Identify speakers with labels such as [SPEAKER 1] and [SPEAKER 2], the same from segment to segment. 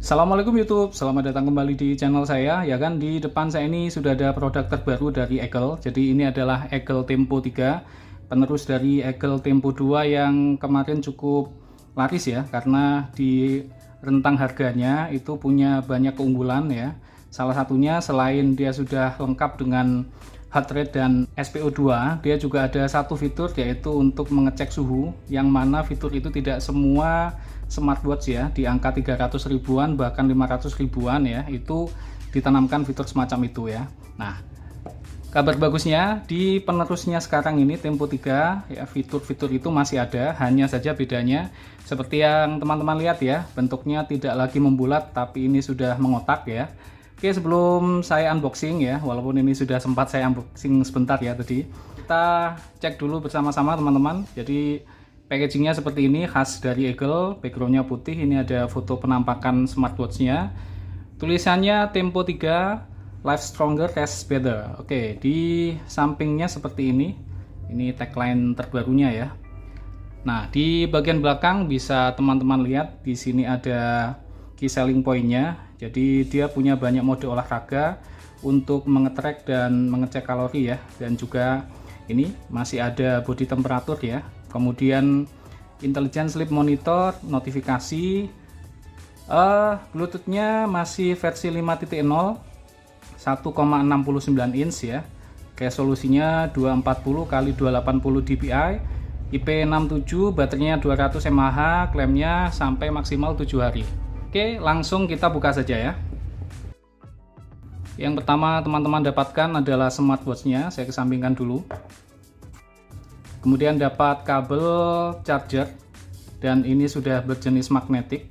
[SPEAKER 1] Assalamualaikum YouTube, selamat datang kembali di channel saya. Ya kan, di depan saya ini sudah ada produk terbaru dari Eagle. Jadi ini adalah Eagle Tempo 3, penerus dari Eagle Tempo 2 yang kemarin cukup laris ya, karena di rentang harganya itu punya banyak keunggulan ya. Salah satunya selain dia sudah lengkap dengan heart rate dan SPO2, dia juga ada satu fitur yaitu untuk mengecek suhu, yang mana fitur itu tidak semua smartwatch ya di angka 300 ribuan bahkan 500 ribuan ya itu ditanamkan fitur semacam itu ya. Nah, kabar bagusnya di penerusnya sekarang ini Tempo 3 ya, fitur-fitur itu masih ada, hanya saja bedanya seperti yang teman-teman lihat ya, bentuknya tidak lagi membulat tapi ini sudah mengotak ya. Oke, sebelum saya unboxing ya, walaupun ini sudah sempat saya unboxing sebentar ya tadi, kita cek dulu bersama-sama teman-teman. Jadi packagingnya seperti ini, khas dari Eagle, backgroundnya putih, ini ada foto penampakan smartwatchnya, tulisannya Tempo 3 Life Stronger Rest Better. Oke, di sampingnya seperti ini tagline terbarunya ya. Nah, di bagian belakang bisa teman-teman lihat, di sini ada key selling point-nya. Jadi dia punya banyak mode olahraga untuk mengetrack dan mengecek kalori ya, dan juga ini masih ada body temperatur ya. Kemudian intelligent sleep monitor, notifikasi, Bluetooth-nya masih versi 5.0, 1,69 inch ya. Resolusinya 240 x 280 dpi, IP67, baterainya 200 mAh, klaimnya sampai maksimal 7 hari. Oke, langsung kita buka saja ya. Yang pertama teman-teman dapatkan adalah smartwatch-nya, saya kesampingkan dulu. Kemudian dapat kabel charger, dan ini sudah berjenis magnetik.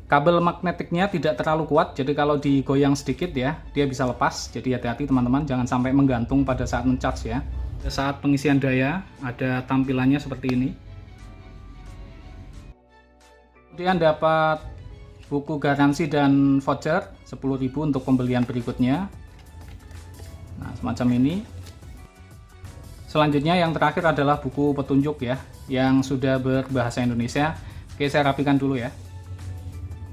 [SPEAKER 1] Kabel magnetiknya tidak terlalu kuat, jadi kalau digoyang sedikit ya, dia bisa lepas. Jadi hati-hati teman-teman, jangan sampai menggantung pada saat men-charge ya. Saat pengisian daya, ada tampilannya seperti ini. Kemudian dapat buku garansi dan voucher 10.000 untuk pembelian berikutnya. Nah, semacam ini. Selanjutnya yang terakhir adalah buku petunjuk ya, yang sudah berbahasa Indonesia. Oke, saya rapikan dulu ya.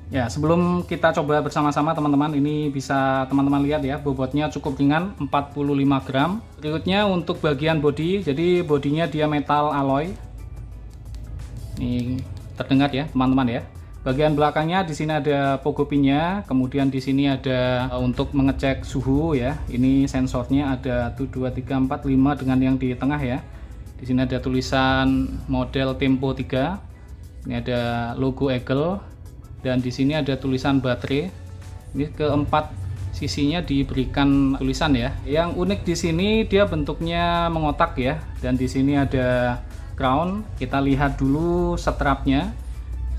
[SPEAKER 1] Ya, sebelum kita coba bersama-sama teman-teman, ini bisa teman-teman lihat ya, bobotnya cukup ringan, 45 gram. Berikutnya untuk bagian bodi, jadi bodinya dia metal alloy. Ini terdengar ya teman-teman ya. Bagian belakangnya di sini ada pogo pin-nya, kemudian di sini ada untuk mengecek suhu ya. Ini sensornya ada 1 2 3 4 5 dengan yang di tengah ya. Di sini ada tulisan model Tempo 3. Ini ada logo Eagle, dan di sini ada tulisan baterai. Ini keempat sisinya diberikan tulisan ya. Yang unik di sini dia bentuknya mengotak ya, dan di sini ada crown. Kita lihat dulu strapnya.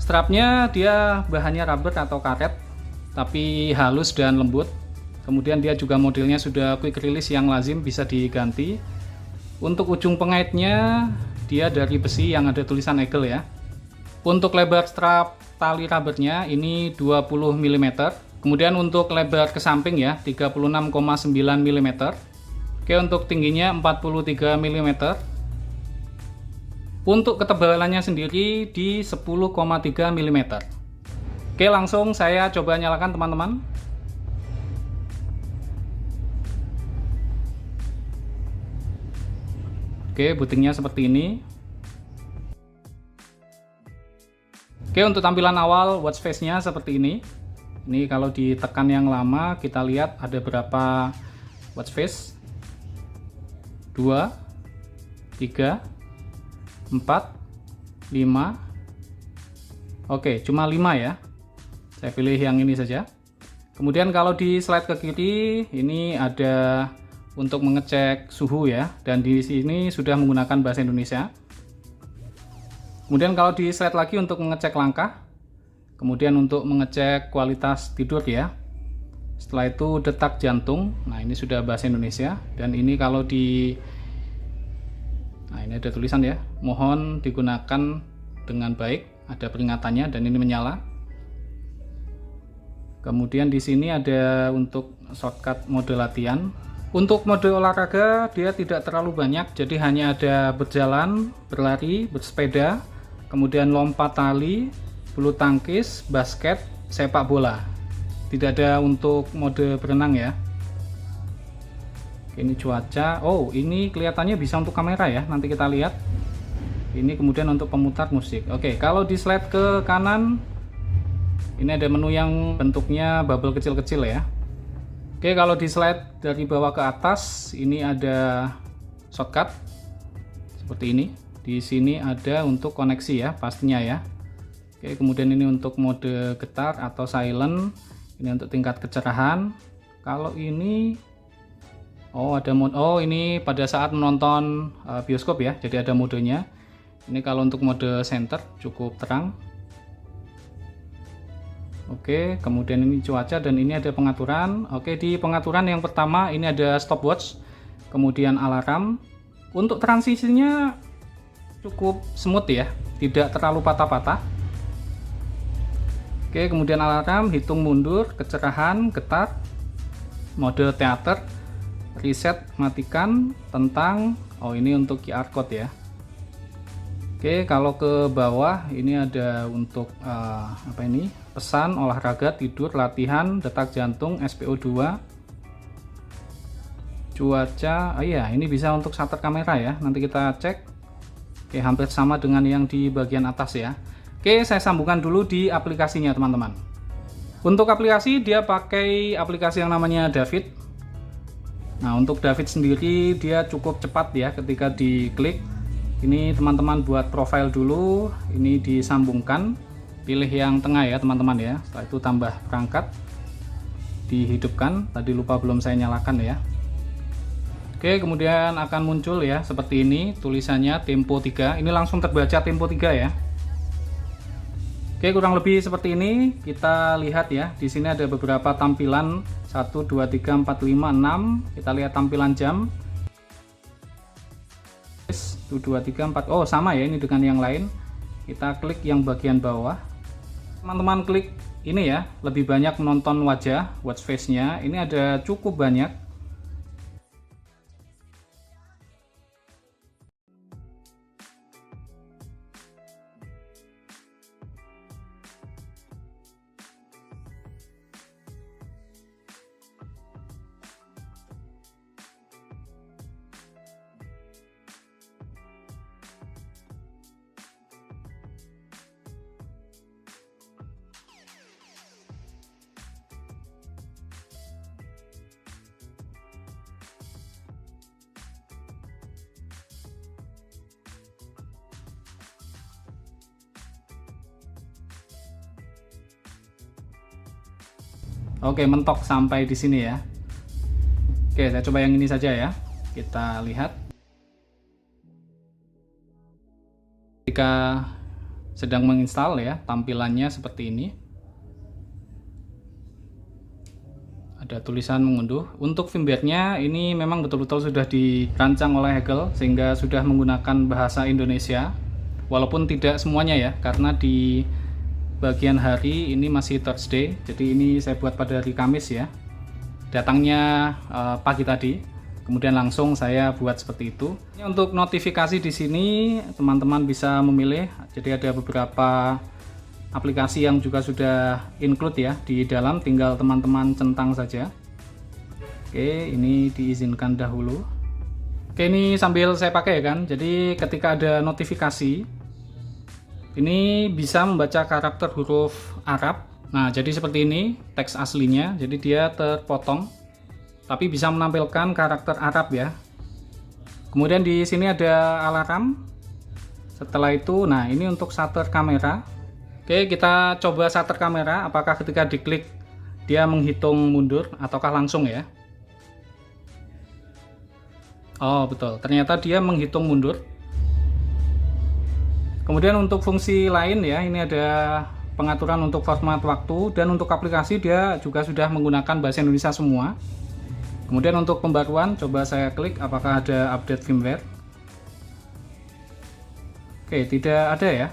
[SPEAKER 1] Strapnya dia bahannya rubber atau karet, tapi halus dan lembut. Kemudian dia juga modelnya sudah quick release yang lazim bisa diganti. Untuk ujung pengaitnya dia dari besi yang ada tulisan Eagle ya. Untuk lebar strap tali rubbernya ini 20 mm. Kemudian untuk lebar ke samping ya 36,9 mm. Oke, untuk tingginya 43 mm. Untuk ketebalannya sendiri di 10,3 mm. Oke, langsung saya coba nyalakan teman-teman. Oke, bootingnya seperti ini. Oke, untuk tampilan awal watch face-nya seperti ini. Ini kalau ditekan yang lama, kita lihat ada berapa watch face. 2, 3, 4, 5. Oke, cuma 5 ya. Saya pilih yang ini saja. Kemudian kalau di slide ke kiri, ini ada untuk mengecek suhu ya, dan di sini sudah menggunakan bahasa Indonesia. Kemudian kalau di slide lagi untuk mengecek langkah, kemudian untuk mengecek kualitas tidur ya. Setelah itu detak jantung. Nah, ini sudah bahasa Indonesia, dan ini kalau di ini ada tulisan ya, mohon digunakan dengan baik, ada peringatannya, dan ini menyala. Kemudian di sini ada untuk shortcut mode latihan. Untuk mode olahraga dia tidak terlalu banyak, jadi hanya ada berjalan, berlari, bersepeda, kemudian lompat tali, bulu tangkis, basket, sepak bola. Tidak ada untuk mode berenang ya. Ini cuaca. Oh, ini kelihatannya bisa untuk kamera ya. Nanti kita lihat. Ini kemudian untuk pemutar musik. Oke, kalau di slide ke kanan, ini ada menu yang bentuknya bubble kecil-kecil ya. Oke, kalau di slide dari bawah ke atas, ini ada shortcut seperti ini. Di sini ada untuk koneksi ya, pastinya ya. Oke, kemudian ini untuk mode getar atau silent. Ini untuk tingkat kecerahan. Kalau ini, oh ada mode, oh ini pada saat menonton bioskop ya, jadi ada modenya. Ini kalau untuk mode center cukup terang. Oke, kemudian ini cuaca dan ini ada pengaturan. Oke, di pengaturan yang pertama ini ada stopwatch, kemudian alarm. Untuk transisinya cukup smooth ya, tidak terlalu patah-patah. Oke, kemudian alarm, hitung mundur, kecerahan, getar, mode teater, reset, matikan, tentang, oh ini untuk QR code ya. Oke, kalau ke bawah ini ada untuk apa ini? Pesan, olahraga, tidur, latihan, detak jantung, SPO2, cuaca. Oh iya, ini bisa untuk shutter kamera ya. Nanti kita cek. Oke, hampir sama dengan yang di bagian atas ya. Oke, saya sambungkan dulu di aplikasinya teman-teman. Untuk aplikasi dia pakai aplikasi yang namanya David. Nah, untuk David sendiri dia cukup cepat ya ketika diklik. Ini teman-teman buat profil dulu, ini disambungkan. Pilih yang tengah ya teman-teman ya. Setelah itu tambah perangkat. Dihidupkan, tadi lupa belum saya nyalakan ya. Oke, kemudian akan muncul ya seperti ini tulisannya Tempo 3. Ini langsung terbaca Tempo 3 ya. Oke, kurang lebih seperti ini. Kita lihat ya, di sini ada beberapa tampilan 1, 2, 3, 4, 5, 6. Kita lihat tampilan jam. 1, 2, 3, 4. Oh, sama ya ini dengan yang lain. Kita klik yang bagian bawah. Teman-teman klik ini ya, lebih banyak menonton wajah, watch face-nya. Ini ada cukup banyak. Oke, mentok sampai di sini ya. Oke, saya coba yang ini saja ya. Kita lihat. Ketika sedang menginstal ya, tampilannya seperti ini. Ada tulisan mengunduh. Untuk firmware-nya ini memang betul-betul sudah dirancang oleh Hegel sehingga sudah menggunakan bahasa Indonesia. Walaupun tidak semuanya ya, karena di bagian hari ini masih Thursday, jadi ini saya buat pada hari Kamis ya. Datangnya pagi tadi, kemudian langsung saya buat seperti itu. Ini untuk notifikasi di sini teman-teman bisa memilih. Jadi ada beberapa aplikasi yang juga sudah include ya di dalam, tinggal teman-teman centang saja. Oke, ini diizinkan dahulu. Oke, ini sambil saya pakai kan. Jadi ketika ada notifikasi ini bisa membaca karakter huruf Arab. Nah, jadi seperti ini teks aslinya. Jadi dia terpotong, tapi bisa menampilkan karakter Arab ya. Kemudian di sini ada alarm. Setelah itu, nah ini untuk shutter kamera. Oke, kita coba shutter kamera. Apakah ketika diklik dia menghitung mundur ataukah langsung ya? Oh betul, ternyata dia menghitung mundur. Kemudian untuk fungsi lain ya, ini ada pengaturan untuk format waktu, dan untuk aplikasi dia juga sudah menggunakan bahasa Indonesia semua. Kemudian untuk pembaruan, coba saya klik apakah ada update firmware. Oke, tidak ada ya,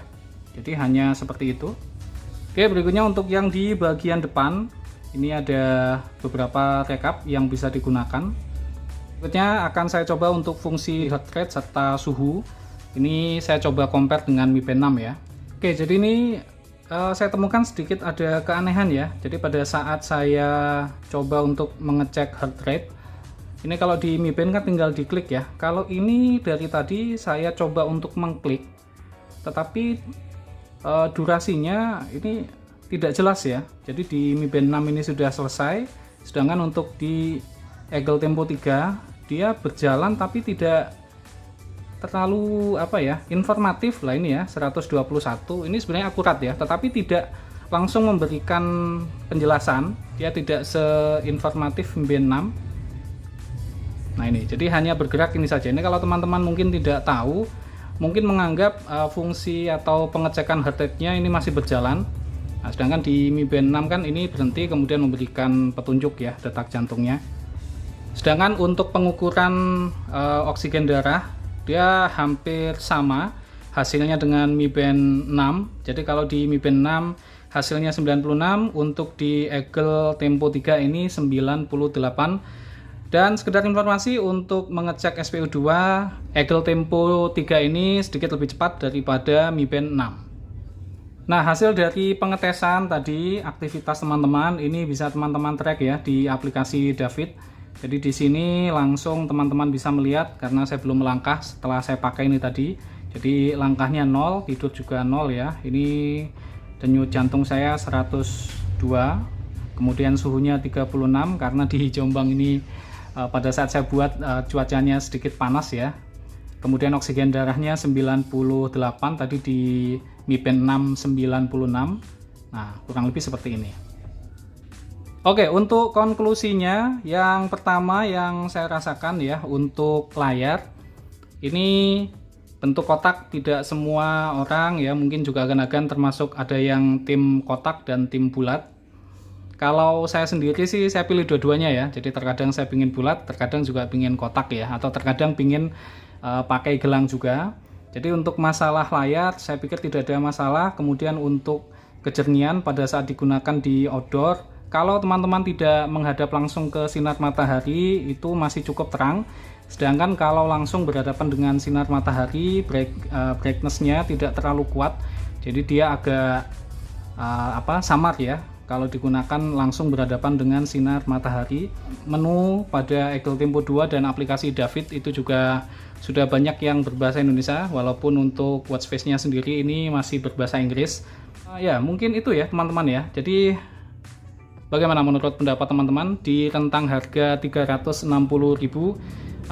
[SPEAKER 1] jadi hanya seperti itu. Oke, berikutnya untuk yang di bagian depan, ini ada beberapa rekap yang bisa digunakan. Berikutnya akan saya coba untuk fungsi heart rate serta suhu. Ini saya coba compare dengan Mi Band 6 ya. Oke, jadi ini saya temukan sedikit ada keanehan ya. Jadi pada saat saya coba untuk mengecek heart rate, ini kalau di Mi Band kan tinggal diklik ya. Kalau ini dari tadi saya coba untuk mengklik, tetapi durasinya ini tidak jelas ya. Jadi di Mi Band 6 ini sudah selesai, sedangkan untuk di Eagle Tempo 3 dia berjalan tapi tidak terlalu informatif lah ini ya. 121 ini sebenarnya akurat ya, tetapi tidak langsung memberikan penjelasan, dia tidak seinformatif Mi Band 6. Nah ini jadi hanya bergerak ini saja. Ini kalau teman-teman mungkin tidak tahu, mungkin menganggap fungsi atau pengecekan heart rate-nya ini masih berjalan. Nah, sedangkan di Mi Band 6 kan ini berhenti kemudian memberikan petunjuk ya detak jantungnya. Sedangkan untuk pengukuran oksigen darah dia hampir sama hasilnya dengan Mi Band 6. Jadi kalau di Mi Band 6 hasilnya 96, untuk di Eagle Tempo 3 ini 98. Dan sekedar informasi, untuk mengecek SPO2 Eagle Tempo 3 ini sedikit lebih cepat daripada Mi Band 6. Nah, hasil dari pengetesan tadi, aktivitas teman-teman ini bisa teman-teman track ya di aplikasi David. Jadi di sini langsung teman-teman bisa melihat, karena saya belum melangkah setelah saya pakai ini tadi. Jadi langkahnya 0, tidur juga 0 ya. Ini denyut jantung saya 102, kemudian suhunya 36 karena di Jombang ini pada saat saya buat cuacanya sedikit panas ya. Kemudian oksigen darahnya 98, tadi di Mi Band 6 96. Nah, kurang lebih seperti ini. Oke, untuk konklusinya, yang pertama yang saya rasakan ya, untuk layar ini bentuk kotak tidak semua orang ya, mungkin juga agan-agan, termasuk ada yang tim kotak dan tim bulat. Kalau saya sendiri sih saya pilih dua-duanya ya, jadi terkadang saya pingin bulat, terkadang juga pingin kotak ya, atau terkadang pingin pakai gelang juga. Jadi untuk masalah layar saya pikir tidak ada masalah. Kemudian untuk kejernihan pada saat digunakan di outdoor, kalau teman-teman tidak menghadap langsung ke sinar matahari itu masih cukup terang. Sedangkan kalau langsung berhadapan dengan sinar matahari, brightness-nya tidak terlalu kuat, jadi dia agak samar ya kalau digunakan langsung berhadapan dengan sinar matahari. Menu pada Eagle Tempo 2 dan aplikasi David itu juga sudah banyak yang berbahasa Indonesia, walaupun untuk watch face-nya sendiri ini masih berbahasa Inggris. Ya mungkin itu ya teman-teman ya. Jadi bagaimana menurut pendapat teman-teman di rentang harga 360.000,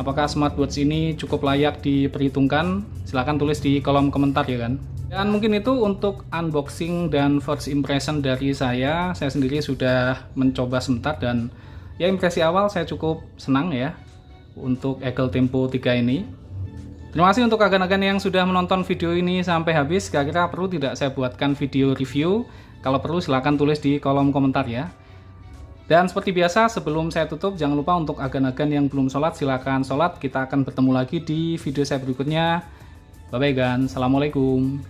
[SPEAKER 1] apakah smartwatch ini cukup layak diperhitungkan? Silahkan tulis di kolom komentar ya kan. Dan mungkin itu untuk unboxing dan first impression dari saya sendiri sudah mencoba sebentar, dan ya impresi awal saya cukup senang ya untuk Eagle Tempo 3 ini. Terima kasih untuk agan-agan yang sudah menonton video ini sampai habis. Kira-kira perlu tidak saya buatkan video review? Kalau perlu silahkan tulis di kolom komentar ya. Dan seperti biasa, sebelum saya tutup, jangan lupa untuk agan-agan yang belum sholat, silahkan sholat. Kita akan bertemu lagi di video saya berikutnya. Bye-bye gan, assalamualaikum.